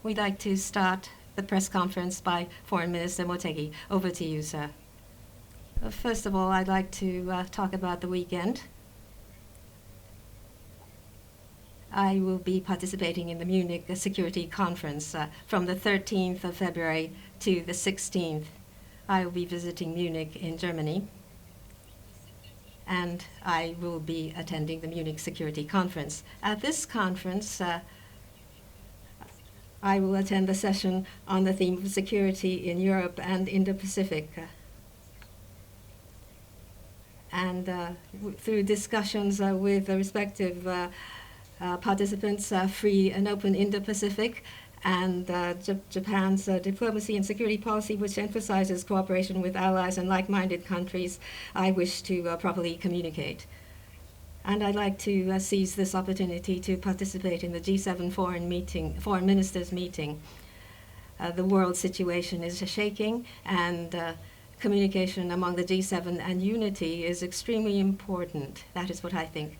We'd like to start the press conference by Foreign Minister Motegi. Over to you, sir. First of all, I'd like to talk about the weekend. I will be participating in the Munich Security Conference from the 13th of February to the 16th. I will be visiting Munich in Germany, and I will be attending the Munich Security Conference. At this conference, I will attend the session on the theme of security in Europe and Indo-Pacific. Through discussions with the respective participants, free and open Indo-Pacific, and Japan's diplomacy and security policy, which emphasizes cooperation with allies and like-minded countries, I wish to properly communicate. And I'd like to seize this opportunity to participate in the G7 foreign ministers meeting. The world situation is shaking, and communication among the G7 and unity is extremely important. That is what I think.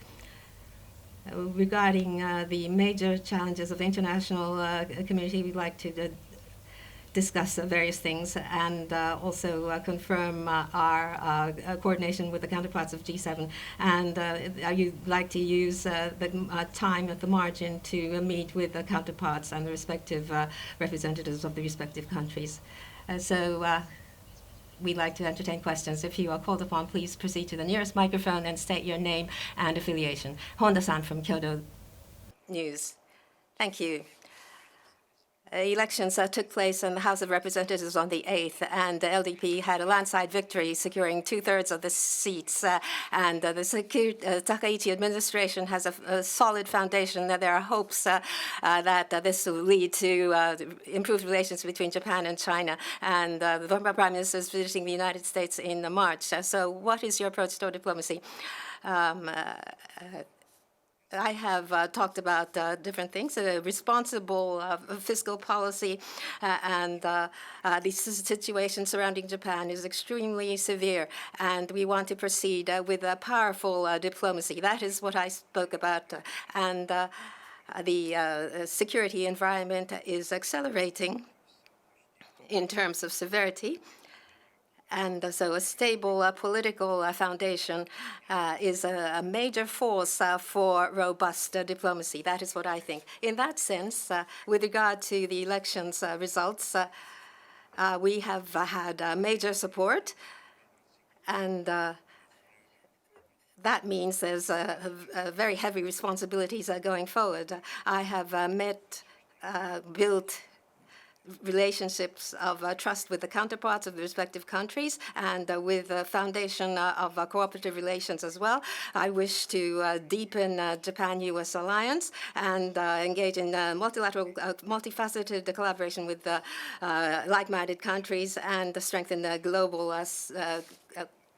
Regarding the major challenges of the international community, we'd like to discuss various things and also confirm our coordination with the counterparts of G7. And I'd like to use the time at the margin to meet with the counterparts and the respective representatives of the respective countries. We'd like to entertain questions. If you are called upon, please proceed to the nearest microphone and state your name and affiliation. Honda-san from Kyodo News. Thank you. Elections took place in the House of Representatives on the 8th, and the LDP had a landslide victory, securing 2/3 of the seats. The Takaichi administration has a solid foundation. There are hopes that this will lead to improved relations between Japan and China. And the former Prime Minister is visiting the United States in March. So what is your approach to diplomacy? I have talked about different things, responsible fiscal policy, and the situation surrounding Japan is extremely severe, and we want to proceed with a powerful diplomacy. That is what I spoke about. And the security environment is accelerating in terms of severity. And so a stable political foundation is a major force for robust diplomacy. That is what I think. In that sense, with regard to the elections results, we have had major support, and that means there's very heavy responsibilities going forward. I have built relationships of trust with the counterparts of the respective countries and with the foundation of cooperative relations as well. I wish to deepen Japan-U.S. alliance and engage in multilateral, multifaceted collaboration with like-minded countries and strengthen the global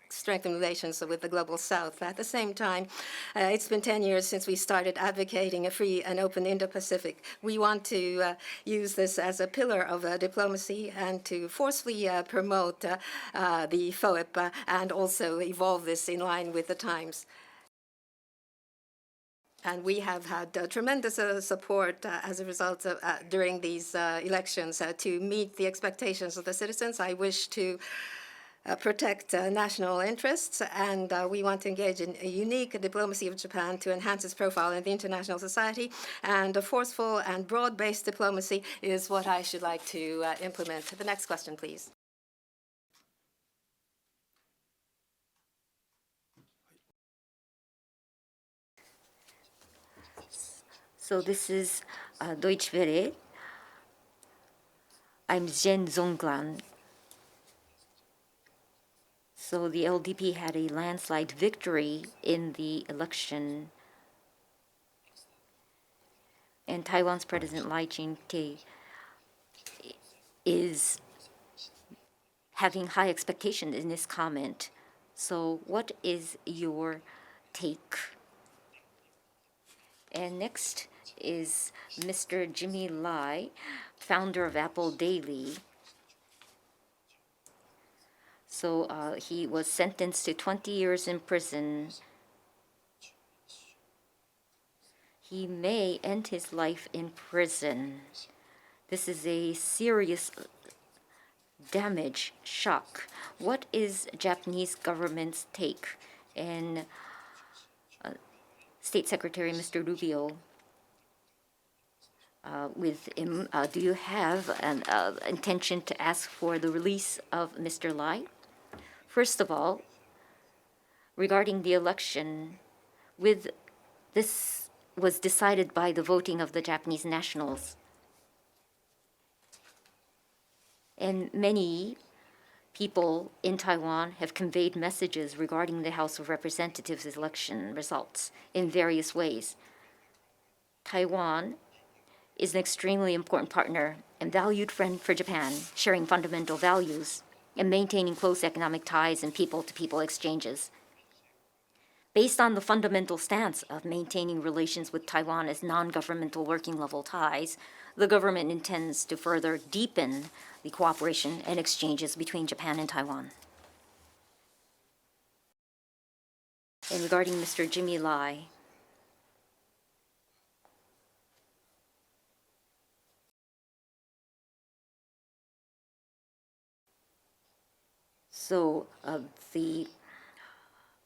strengthen relations with the global south. At the same time, it's been 10 years since we started advocating a free and open Indo-Pacific. We want to use this as a pillar of diplomacy and to forcefully promote the FOIP and also evolve this in line with the times. And we have had tremendous support as a result of during these elections to meet the expectations of the citizens. I wish to protect national interests, and we want to engage in a unique diplomacy of Japan to enhance its profile in the international society. And a forceful and broad-based diplomacy is what I should like to implement. The next question, please. So this is Deutsche Welle. I'm Jen Zonglan. So the LDP had a landslide victory in the election, and Taiwan's President Lai Ching-te is having high expectations in this comment. So what is your take? And next is Mr. Jimmy Lai, founder of Apple Daily. So he was sentenced to 20 years in prison. He may end his life in prison. This is a serious damage, shock. What is Japanese government's take? And State Secretary Mr. Rubio, with him, do you have an intention to ask for the release of Mr. Lai? First of all, regarding the election, this was decided by the voting of the Japanese nationals. And many people in Taiwan have conveyed messages regarding the House of Representatives election results in various ways. Taiwan is an extremely important partner and valued friend for Japan, sharing fundamental values and maintaining close economic ties and people-to-people exchanges. Based on the fundamental stance of maintaining relations with Taiwan as non-governmental working-level ties, the government intends to further deepen the cooperation and exchanges between Japan and Taiwan. And regarding Mr. Jimmy Lai,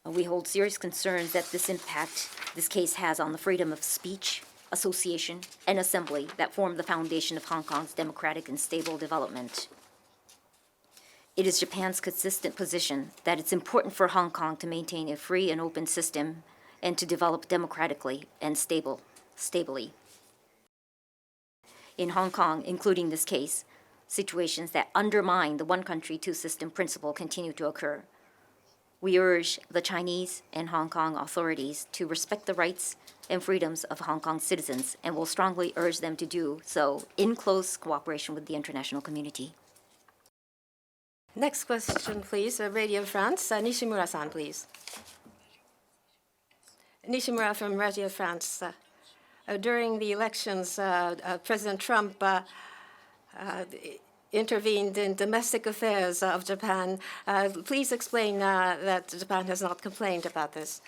we hold serious concerns that this case has on the freedom of speech, association, and assembly that form the foundation of Hong Kong's democratic and stable development. It is Japan's consistent position that it's important for Hong Kong to maintain a free and open system and to develop democratically and stably. In Hong Kong, including this case, situations that undermine the one country, two system principle continue to occur. We urge the Chinese and Hong Kong authorities to respect the rights and freedoms of Hong Kong citizens and will strongly urge them to do so in close cooperation with the international community. Next question, please. Radio France. Nishimura-san, please. Nishimura from Radio France. During the elections, President Trump intervened in domestic affairs of Japan. Please explain that Japan has not complained about this.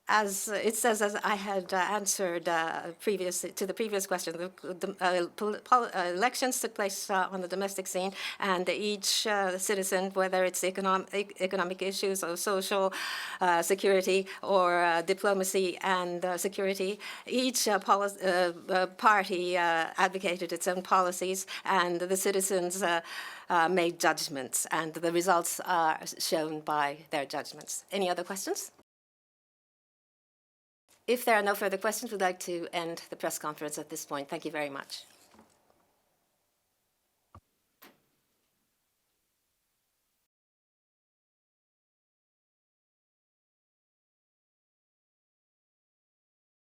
As it says, as I had answered to the previous question, elections took place on the domestic scene, and each citizen, whether it's economic issues or social security or diplomacy and security, each party advocated its own policies, and the citizens made judgments, and the results are shown by their judgments. Any other questions? If there are no further questions, we'd like to end the press conference at this point. Thank you very much.